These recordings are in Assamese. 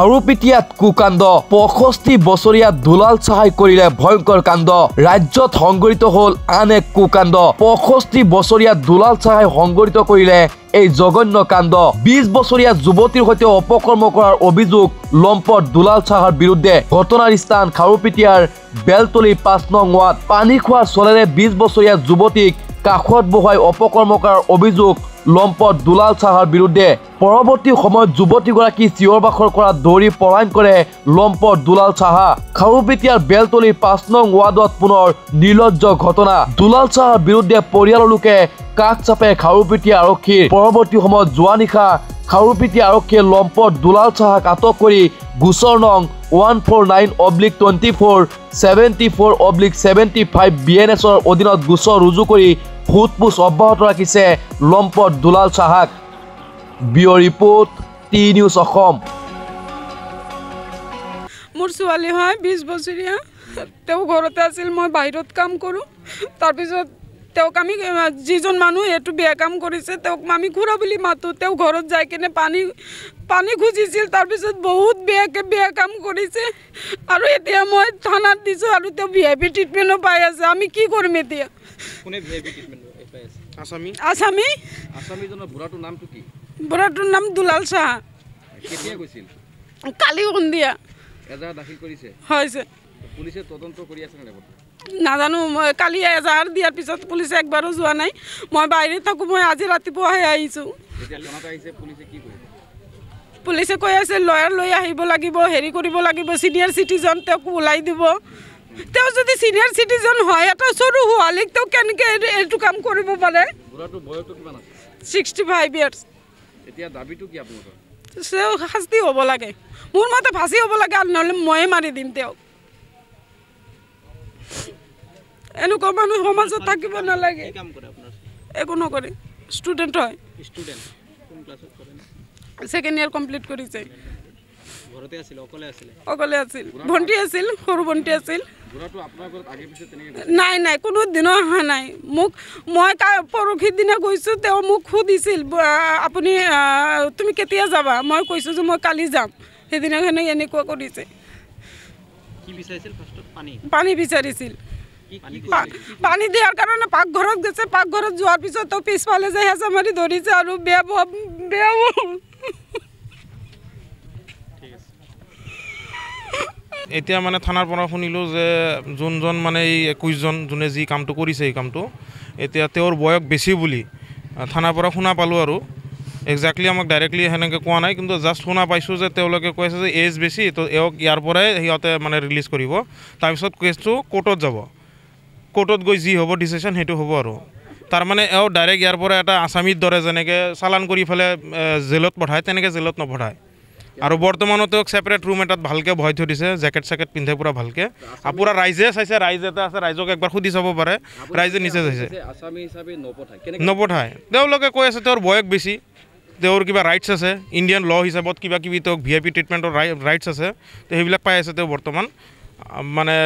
খাৰুপিটিয়াত কুকাণ্ড ৬৫ বছৰীয়া দুলাল চাহাই কৰিলে ভয়ংকৰ কাণ্ড ৰাজ্যত সংঘটিত হল আন এক কুকাণ্ড ৬৫ বছৰীয়া দুলাল চাহাই সংঘটিত কৰিলে এই জঘন্য কাণ্ড ২০ বছৰীয়া যুৱতীৰ সৈতে অপকৰ্ম কৰাৰ অভিযোগ লম্পট দুলাল চাহাৰ বিৰুদ্ধে ঘটনাৰ স্থান খাৰুপিটিয়াৰ বেলতলি ৫ নং ৱাৰ্ড পানী খোৱাৰ চলেৰে ২০ বছৰীয়া যুৱতীক কাষত বহাই অপকৰ্ম কৰাৰ অভিযোগ লম্পট দুলাল চাহাৰ বিৰুদ্ধে পৰৱৰ্তী সময়ত যুৱতীগৰাকী চিঞৰ বাখৰ কৰা দৌৰি পলায়ন কৰে লম্পট দুলাল চাহা খাৰুপিটিয়াৰ বেলতলি ৫ নং ৱাৰ্ডত পুনৰ নিৰ্লজ্জ ঘটনা দুলাল চাহাৰ বিৰুদ্ধে পৰিয়ালৰ লোকে কাষ চাপে খাৰুপিটিয়া আৰক্ষীৰ পৰৱৰ্তী সময়ত যোৱা নিশা খাৰুপিটিয়া আৰক্ষীয়ে লম্পট দুলাল চাহাক আটক কৰি গোচৰ নং 149/24/74/75 BNSৰ অধীনত গোচৰ ৰুজু কৰি সোধপোছ অব্যাহত ৰাখিছে লম্পট দুলাল চাহাক বিও ৰিপোৰ্ট টি নিউজ অসম মোৰ ছোৱালী হয় 20 বছৰীয়া তেওঁ ঘৰতে আছিল মই বাহিৰত কাম কৰোঁ তাৰপিছত তেওঁক আমি যিজন মানুহ এইটো বেয়া কাম কৰিছে তেওঁক আমি ঘূৰা বুলি মাতোঁ তেওঁ ঘৰত যাই কিনে পানী খুজিছিল তাৰপিছত বহুত বেয়া কাম কৰিছে আৰু এতিয়া মই থানাত দিছোঁ আৰু তেওঁ VIP ট্ৰিটমেণ্টো পাই আছে আমি কি কৰিম এতিয়া কোনে VIP ট্ৰিটমেণ্ট পাই আছে আসামীজনৰ বুঢ়াটোৰ নামটো কি বুঢ়াটোৰ নাম দুলাল চাহা কেতিয়া গৈছিল কালি সন্ধিয়া এজাহাৰ দাখিল কৰিছে হৈছে পুলিচে তদন্ত কৰি আছে নে নাজানো মই কালি এজাহাৰ দিয়াৰ পিছত পুলিচে একবাৰো যোৱা নাই মই বাহিৰত থাকোঁ মই আজি ৰাতিপুৱাহে আহিছোঁ পুলিচে কৈ আছে লয়াৰ লৈ আহিব লাগিব হেৰি কৰিব লাগিব চিনিয়ৰ চিটিজন তেওঁক ওলাই দিব তেওঁ যদি চিনিয়ৰ চিটিজন হয় এটা সৰু হোৱালীক তেওঁ কেনেকৈ এইটো কাম কৰিব পাৰে 65 ইয়াৰ্ছ এতিয়া দাবীটো কি আপোনালোকৰ তেওঁ শাস্তি হ'ব লাগে মোৰ মতে ফাঁচি হ'ব লাগে আৰু নহ'লে ময়ে মাৰি দিম তেওঁক এনেকুৱা মানুহ সমাজত থাকিব নালাগে একো নকৰে ষ্টুডেণ্ট হয় ছেকেণ্ড ইয়াৰ কমপ্লিট কৰিছে অকলে আছিল ভণ্টি আছিল সৰু ভণ্টি আছিল নাই কোনো দিনো অহা নাই মোক মই পৰহিৰ দিনা গৈছোঁ তেওঁ মোক সুধিছিল আপুনি তুমি কেতিয়া যাবা মই কৈছোঁ যে মই কালি যাম সেইদিনাখনে এনেকুৱা কৰিছে পানী বিচাৰিছিল পানী দিয়াৰ কাৰণে পাকঘৰত গৈছে পাকঘৰত যোৱাৰ পিছত তেওঁ পিছফালে যাই হেঁচা মাৰি ধৰিছে আৰু বেয়া এতিয়া মানে থানাৰ পৰা শুনিলোঁ যে যোনজন মানে এই 21জন যোনে যি কামটো কৰিছে এই কামটো এতিয়া তেওঁৰ বয়স বেছি বুলি থানাৰ পৰা শুনা পালোঁ আৰু একজেক্টলি আমাক ডাইৰেক্টলি সেনেকৈ কোৱা নাই কিন্তু জাষ্ট শুনা পাইছোঁ যে তেওঁলোকে কৈছে যে এজ বেছি তো এওক ইয়াৰ পৰাই সিহঁতে মানে ৰিলিজ কৰিব তাৰপিছত কেছটো কোৰ্টত যাব কোৰ্টত গৈ যি হ'ব ডিচিশ্যন সেইটো হ'ব আৰু তাৰমানে এওঁ ডাইৰেক্ট ইয়াৰ পৰা এটা আসামীৰ দৰে যেনেকৈ চালান কৰি ফেলে জেলত পঠায় তেনেকৈ জেলত নপঠায় আৰু বৰ্তমানো তেওঁক ছেপাৰেট ৰুম এটাত ভালকৈ বহাই থৈ দিছে জেকেট পিন্ধে পূৰা ভালকৈ পূৰা ৰাইজে চাইছে ৰাইজ এটা আছে ৰাইজক একবাৰ সুধি চাব পাৰে ৰাইজে নিচে চাইছে নপঠায় তেওঁলোকে কৈ আছে তেওঁৰ বয়স বেছি তেওঁৰ কিবা ৰাইটছ আছে ইণ্ডিয়ান ল হিচাপত কিবা কিবি তেওঁক VIP ট্ৰিটমেণ্টৰ ৰাইটছ আছে তো সেইবিলাক পাই আছে তেওঁ বৰ্তমান মানে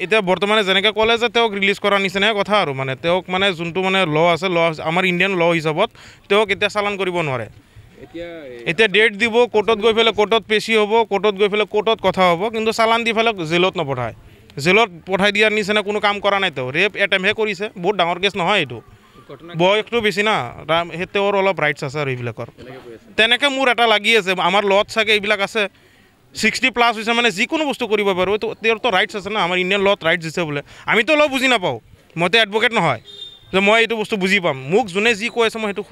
এতিয়া বৰ্তমানে যেনেকৈ ক'লে যে তেওঁক ৰিলিজ কৰাৰ নিচিনাই কথা আৰু মানে তেওঁক মানে যোনটো মানে ল আছে আমাৰ ইণ্ডিয়ান ল হিচাপত তেওঁক এতিয়া চালান কৰিব নোৱাৰে এতিয়া ডেট দিব কোৰ্টত গৈ পেলাই কোৰ্টত পেচি হ'ব কোৰ্টত গৈ পেলাই কোৰ্টত কথা হ'ব কিন্তু চালান দি পেলাই জেলত নপঠায় জেলত পঠাই দিয়াৰ নিচিনা কোনো কাম কৰা নাই তেওঁ ৰেপ এটেম্পহে কৰিছে বহুত ডাঙৰ কেছ নহয় এইটো বয়সটো বেছি না সেই তেওঁৰ অলপ ৰাইটছ আছে আৰু এইবিলাকৰ তেনেকৈ মোৰ এটা লাগি আছে আমাৰ লত চাগে এইবিলাক আছে 60+ হৈছে মানে যিকোনো বস্তু কৰিব পাৰোঁ তেওঁৰতো ৰাইটছ আছে না আমাৰ ইণ্ডিয়ান লত ৰাইটছ দিছে বোলে আমিতো ল বুজি নাপাওঁ মইতো এডভকেট নহয় যে মই এইটো বস্তু বুজি পাম মোক যোনে যি কৈ আছে মই সেইটো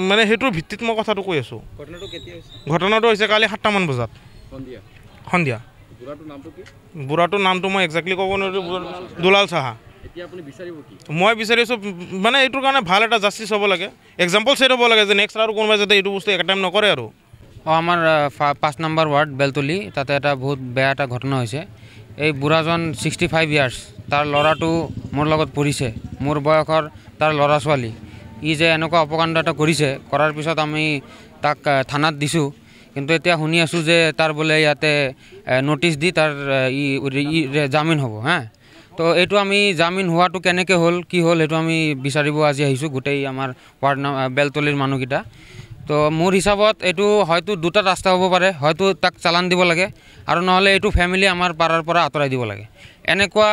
মানে সেইটোৰ ভিত্তিত মই কথাটো কৈ আছোঁ ঘটনাটো হৈছে কালি 7টামান বজাত সন্ধিয়া বুঢ়াটোৰ নামটো মই একজেক্টলি ক'ব নোৱাৰোঁ দুলাল চাহা মই বিচাৰিছোঁ মানে এইটোৰ কাৰণে ভাল এটা জাষ্টিছ হ'ব লাগে এক্সাম্পল ছেট হ'ব লাগে যে নেক্সট আৰু কোনোবাই যাতে এইটো বস্তু একে টাইম নকৰে আৰু আমাৰ 5 নম্বৰ ৱাৰ্ড বেলতলি তাতে এটা বহুত বেয়া এটা ঘটনা হৈছে এই বুঢ়াজন 65 ইয়াৰ্ছ তাৰ ল'ৰাটো মোৰ লগত পঢ়িছে মোৰ বয়সৰ তাৰ ল'ৰা ছোৱালী ই যে এনেকুৱা অপকাণ্ড এটা কৰিছে কৰাৰ পিছত আমি তাক থানাত দিছোঁ কিন্তু এতিয়া শুনি আছোঁ যে তাৰ বোলে ইয়াতে ন'টিছ দি তাৰ জামিন হ'ব তো এইটো আমি জামিন হোৱাটো কেনেকৈ হ'ল কি হ'ল সেইটো আমি বিচাৰিব আজি আহিছোঁ গোটেই আমাৰ ৱাৰ্ড বেলতলিৰ মানুহকেইটা তো মোৰ হিচাপত এইটো হয়তো দুটা ৰাস্তা হ'ব পাৰে, হয়তো তাক চালান দিব লাগে আৰু নহ'লে এইটো ফেমিলি আমাৰ পাৰাৰ পৰা আঁতৰাই দিব লাগে। এনেকুৱা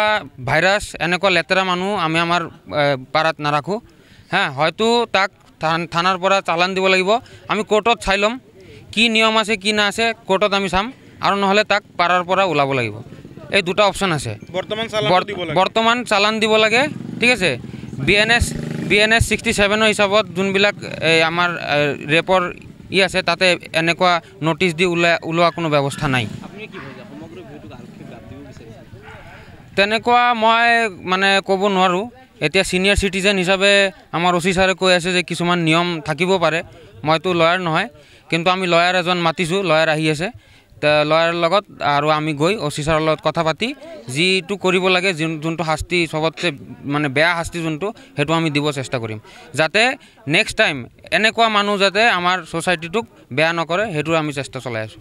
ভাইৰাছ, এনেকুৱা লেতেৰা মানুহ আমি আমাৰ পাৰাত নাৰাখোঁ। হয়তো তাক থানাৰ পৰা চালান দিব লাগিব, আমি কোৰ্টত চাই ল'ম কি নিয়ম আছে কি না আছে, কোৰ্টত আমি চাম, আৰু নহ'লে তাক পাৰাৰ পৰা ওলাব লাগিব। এই দুটা অপশ্যন আছে। বৰ্তমান চালান দিব লাগে, ঠিক আছে। BNS 67 হিচাপত যোনবিলাক আমাৰ ৰেপৰ আছে তাতে এনেকুৱা নটিচ দি ওলোৱা কোনো ব্যৱস্থা নাই। তেনেকুৱা মই মানে ক'ব নোৱাৰোঁ। এতিয়া ছিনিয়ৰ চিটিজেন হিচাপে আমাৰ OC ছাৰে কৈ আছে যে কিছুমান নিয়ম থাকিব পাৰে। মইতো লয়াৰ নহয়, কিন্তু আমি লয়াৰ এজন মাতিছোঁ, লয়াৰ আহি আছে। লয়াৰৰ লগত আৰু আমি গৈ OC ছাৰৰ লগত কথা পাতি যিটো কৰিব লাগে, যোনটো শাস্তি চবতছে মানে বেয়া শাস্তি যোনটো, সেইটো আমি দিব চেষ্টা কৰিম, যাতে নেক্সট টাইম এনেকুৱা মানুহ যাতে আমাৰ ছ'চাইটিটোক বেয়া নকৰে, সেইটো আমি চেষ্টা চলাই আছোঁ।